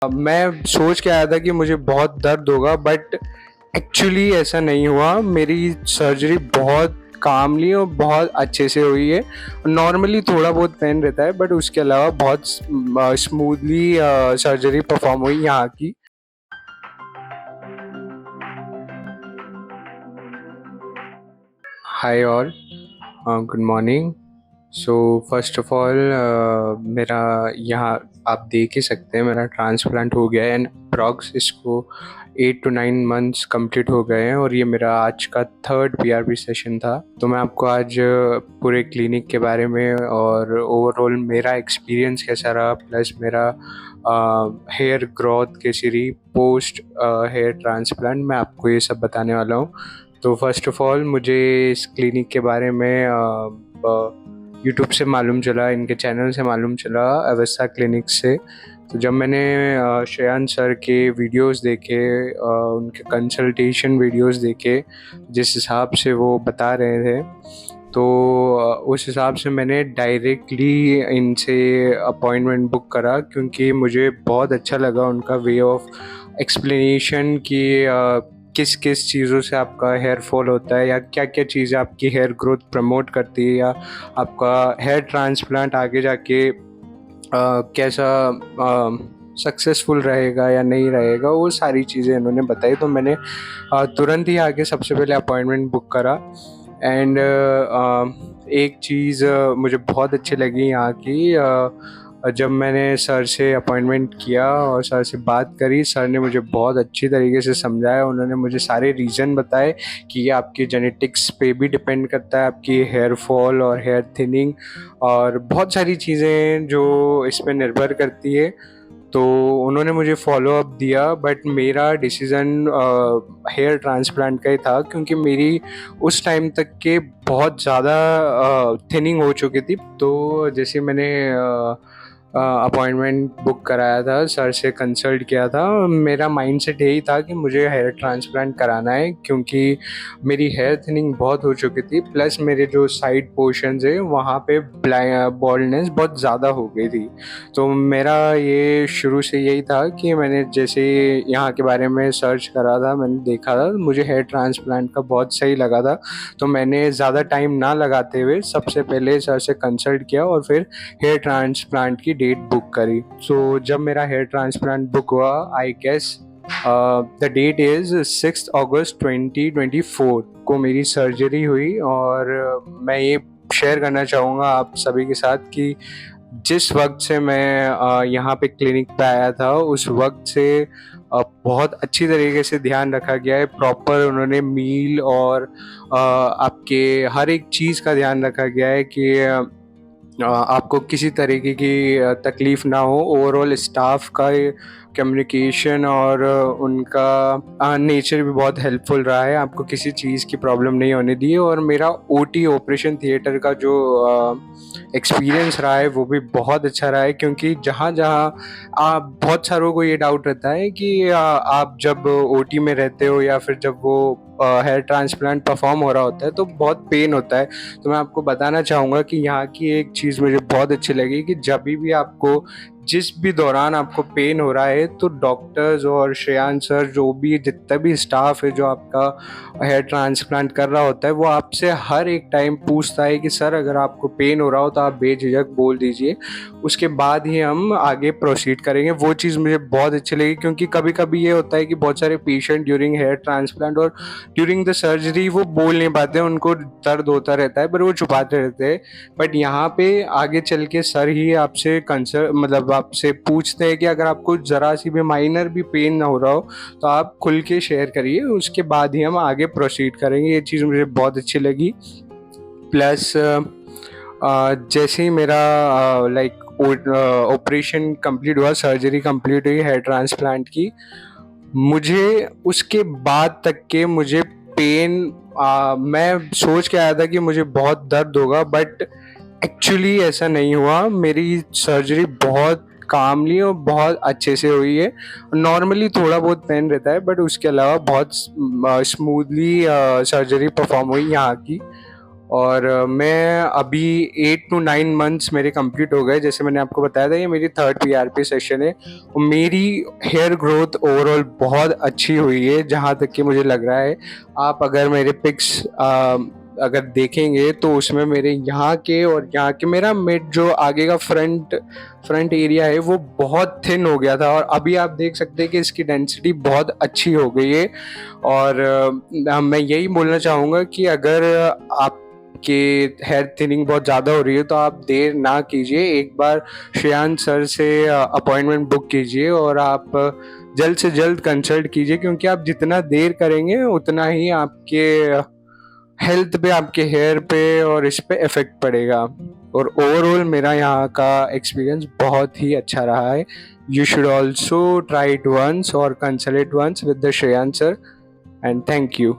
मैं सोच के आया था कि मुझे बहुत दर्द होगा, बट एक्चुअली ऐसा नहीं हुआ। मेरी सर्जरी बहुत कामली और बहुत अच्छे से हुई है। नॉर्मली थोड़ा बहुत पेन रहता है, बट उसके अलावा बहुत स्मूथली सर्जरी परफॉर्म हुई यहाँ की। Hi all, good morning. So first of all, मेरा यहाँ आप देख ही सकते हैं मेरा ट्रांसप्लांट हो गया है एंड अप्रॉक्स इसको 8 to 9 months कंप्लीट हो गए हैं, और ये मेरा आज का थर्ड पीआरपी सेशन था। तो मैं आपको आज पूरे क्लिनिक के बारे में और ओवरऑल मेरा एक्सपीरियंस कैसा रहा, प्लस मेरा हेयर ग्रोथ कैसी रही पोस्ट हेयर ट्रांसप्लांट, मैं आपको ये सब बताने वाला हूँ। तो फर्स्ट ऑफ ऑल मुझे इस क्लिनिक के बारे में यूट्यूब से मालूम चला, इनके चैनल से मालूम चला, अवस्था क्लिनिक से। तो जब मैंने श्रेयांश सर के वीडियोस देखे, उनके कंसल्टेशन वीडियोस देखे, जिस हिसाब से वो बता रहे थे, तो उस हिसाब से मैंने डायरेक्टली इनसे अपॉइंटमेंट बुक करा, क्योंकि मुझे बहुत अच्छा लगा उनका वे ऑफ एक्सप्लेनेशन कि किस किस चीज़ों से आपका हेयर फॉल होता है, या क्या क्या चीज़ें आपकी हेयर ग्रोथ प्रमोट करती है, या आपका हेयर ट्रांसप्लांट आगे जाके कैसा सक्सेसफुल रहेगा या नहीं रहेगा, वो सारी चीज़ें इन्होंने बताई। तो मैंने तुरंत ही आके सबसे पहले अपॉइंटमेंट बुक करा। एंड एक चीज़ मुझे बहुत अच्छी लगी यहाँ की, जब मैंने सर से अपॉइंटमेंट किया और सर से बात करी, सर ने मुझे बहुत अच्छी तरीके से समझाया। उन्होंने मुझे सारे रीज़न बताए कि ये आपकी जेनेटिक्स पे भी डिपेंड करता है, आपकी हेयर फॉल और हेयर थिनिंग और बहुत सारी चीज़ें जो इस पे निर्भर करती है। तो उन्होंने मुझे फॉलो अप दिया, बट मेरा डिसीज़न हेयर ट्रांसप्लांट का ही था, क्योंकि मेरी उस टाइम तक के बहुत ज़्यादा थिनिंग हो चुकी थी। तो जैसे मैंने अपॉइंटमेंट बुक कराया था, सर से कंसल्ट किया था, मेरा माइंडसेट यही था कि मुझे हेयर ट्रांसप्लांट कराना है, क्योंकि मेरी हेयर थिनिंग बहुत हो चुकी थी, प्लस मेरे जो साइड पोर्शंस है वहाँ पे बॉल्डनेस बहुत ज़्यादा हो गई थी। तो मेरा ये शुरू से यही था कि मैंने जैसे यहाँ के बारे में सर्च करा था, मैंने देखा था, मुझे हेयर ट्रांसप्लांट का बहुत सही लगा था। तो मैंने ज़्यादा टाइम ना लगाते हुए सबसे पहले सर से कंसल्ट किया और फिर हेयर ट्रांसप्लांट की डेट बुक करी। सो जब मेरा हेयर ट्रांसप्लांट बुक हुआ, I guess the date is 6 अगस्त 2024 को मेरी सर्जरी हुई। और मैं ये शेयर करना चाहूँगा आप सभी के साथ कि जिस वक्त से मैं यहाँ पे क्लिनिक पे आया था, उस वक्त से बहुत अच्छी तरीके से ध्यान रखा गया है। प्रॉपर उन्होंने मील और आपके हर एक चीज़ का ध्यान रखा गया है कि आपको किसी तरीके की तकलीफ़ ना हो। ओवरऑल स्टाफ का कम्युनिकेशन और उनका नेचर भी बहुत हेल्पफुल रहा है, आपको किसी चीज़ की प्रॉब्लम नहीं होने दी है। और मेरा ओटी ऑपरेशन थिएटर का जो एक्सपीरियंस रहा है वो भी बहुत अच्छा रहा है, क्योंकि जहाँ जहाँ आप बहुत सारों को ये डाउट रहता है कि आप जब ओटी में रहते हो या फिर जब वो हेयर ट्रांसप्लांट परफॉर्म हो रहा होता है तो बहुत पेन होता है। तो मैं आपको बताना चाहूँगा कि यहाँ की एक चीज़ मुझे बहुत अच्छी लगी कि जब भी आपको जिस भी दौरान आपको पेन हो रहा है, तो डॉक्टर्स और श्रेयांश सर, जो भी जितना भी स्टाफ है जो आपका हेयर ट्रांसप्लांट कर रहा होता है, वो आपसे हर एक टाइम पूछता है कि सर अगर आपको पेन हो रहा हो तो आप बेझिझक बोल दीजिए, उसके बाद ही हम आगे प्रोसीड करेंगे। वो चीज़ मुझे बहुत अच्छी लगी, क्योंकि कभी कभी ये होता है कि बहुत सारे पेशेंट ड्यूरिंग हेयर ट्रांसप्लांट और ड्यूरिंग द सर्जरी वो बोल नहीं पाते, उनको दर्द होता रहता है, पर वो छुपाते रहते हैं। बट यहाँ पे आगे चल के सर ही आपसे मतलब आपसे पूछते हैं कि अगर आपको ज़रा सी भी माइनर भी पेन ना हो रहा हो तो आप खुल के शेयर करिए, उसके बाद ही हम आगे प्रोसीड करेंगे। ये चीज़ मुझे बहुत अच्छी लगी। प्लस जैसे ही मेरा लाइक ऑपरेशन कंप्लीट हुआ, सर्जरी कंप्लीट हुई हेयर ट्रांसप्लांट की, मुझे उसके बाद तक के मुझे पेन, मैं सोच के आया था कि मुझे बहुत दर्द होगा, बट एक्चुअली ऐसा नहीं हुआ। मेरी सर्जरी बहुत कामली और बहुत अच्छे से हुई है। नॉर्मली थोड़ा बहुत पेन रहता है, बट उसके अलावा बहुत स्मूथली सर्जरी परफॉर्म हुई यहाँ की। और मैं अभी 8 to 9 मंथ्स मेरे कंप्लीट हो गए, जैसे मैंने आपको बताया था ये मेरी थर्ड पीआरपी सेशन है। और मेरी हेयर ग्रोथ ओवरऑल बहुत अच्छी हुई है, जहाँ तक कि मुझे लग रहा है। आप अगर मेरे पिक्स अगर देखेंगे तो उसमें मेरे यहाँ के और यहाँ के मेरा मिड जो आगे का फ्रंट एरिया है वो बहुत थिन हो गया था, और अभी आप देख सकते हैं कि इसकी डेंसिटी बहुत अच्छी हो गई है। और मैं यही बोलना चाहूँगा कि अगर आपके हेयर थिनिंग बहुत ज़्यादा हो रही है तो आप देर ना कीजिए, एक बार श्रेयांश सर से अपॉइंटमेंट बुक कीजिए और आप जल्द से जल्द कंसल्ट कीजिए, क्योंकि आप जितना देर करेंगे उतना ही आपके हेल्थ पे, आपके हेयर पे और इस पे इफेक्ट पड़ेगा। और ओवरऑल मेरा यहाँ का एक्सपीरियंस बहुत ही अच्छा रहा है। You should also try it once और consult once with the Shreyansh sir, and thank you.